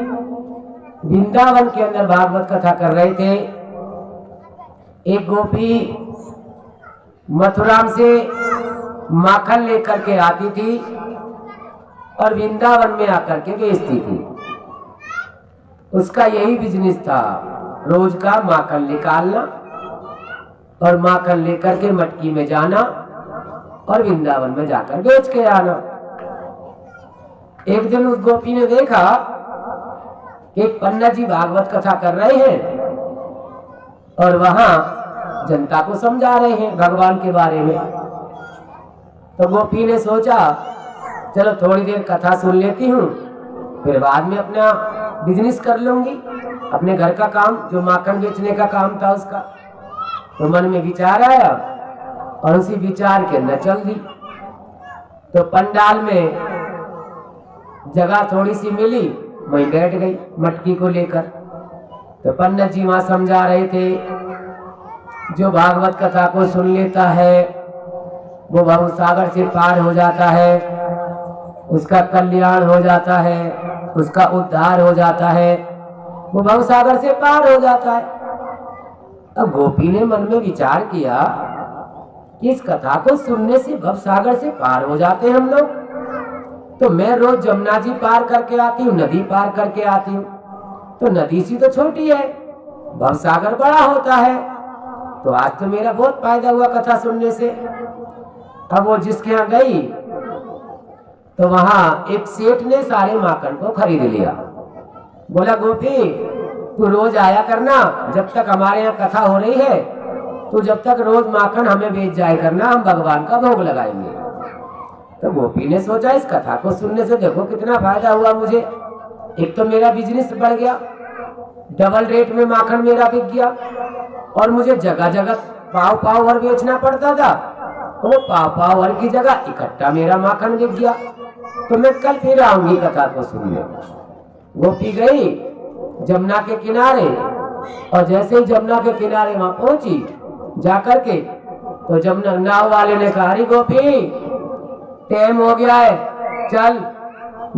वृंदावन के अंदर भागवत कथा कर रहे थे। एक गोपी मथुरा से माखन लेकर के आती थी और वृंदावन में आकर के बेचती थी। उसका यही बिजनेस था, रोज का माखन निकालना और माखन लेकर के मटकी में जाना और वृंदावन में जाकर बेच के आना। एक दिन उस गोपी ने देखा कि पंडित जी भागवत कथा कर रहे हैं और वहां जनता को समझा रहे हैं भगवान के बारे में। तो गोपी ने सोचा चलो थोड़ी देर कथा सुन लेती हूँ, फिर बाद में अपना बिजनेस कर लूंगी, अपने घर का काम जो माखन बेचने का काम था उसका। तो मन में विचार आया और उसी विचार के अंदर चल दी। तो पंडाल में जगह थोड़ी सी मिली, वहीं बैठ गई मटकी को लेकर। तो पंडित जी वहां समझा रहे थे, जो भागवत कथा को सुन लेता है वो भवसागर से पार हो जाता है, उसका कल्याण हो जाता है, उसका उद्धार हो जाता है, वो भवसागर से पार हो जाता है। अब गोपी ने मन में विचार किया कि इस कथा को सुनने से भवसागर से पार हो जाते हैं हम लोग, तो मैं रोज जमुना जी पार करके आती हूँ, नदी पार करके आती हूँ, तो नदी सी तो छोटी है, भवसागर बड़ा होता है, तो आज तो मेरा बहुत फायदा हुआ कथा सुनने से। अब वो जिसके यहाँ गई तो वहां एक सेठ ने सारे माखन को खरीद लिया। बोला गोपी तू रोज आया करना, जब तक हमारे यहाँ कथा हो रही है तो जब तक रोज माखन हमें बेच जाया करना, हम भगवान का भोग लगाएंगे। तो गोपी ने सोचा इस कथा को सुनने से देखो कितना फायदा हुआ मुझे। एक तो मेरा बिजनेस बढ़ गया, डबल रेट में माखन मेरा बिक गया, और मुझे जगह जगह पाव पाव भर बेचना पड़ता था, तो वो पाव पाव भर की जगह इकट्ठा मेरा माखन बिक गया। तो मैं कल फिर आऊंगी कथा को सुनने। गोपी गई जमुना के किनारे, और जैसे ही जमुना के किनारे वहां पहुंची जाकर के, तो जमुना नाव वाले ने कहा अरे गोपी टाइम हो गया है, चल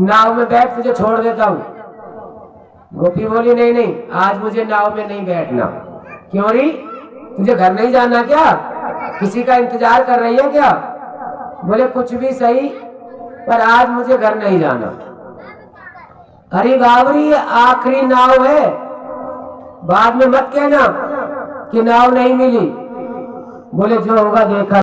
नाव में बैठ, तुझे छोड़ देता हूँ। गोपी बोली नहीं नहीं, आज मुझे नाव में नहीं बैठना। क्यों री, तुझे घर नहीं जाना क्या, किसी का इंतजार कर रही है क्या? बोले कुछ भी सही, पर आज मुझे घर नहीं जाना। अरे बाबरी आखिरी नाव है, बाद में मत कहना कि नाव नहीं मिली। बोले जो होगा देखा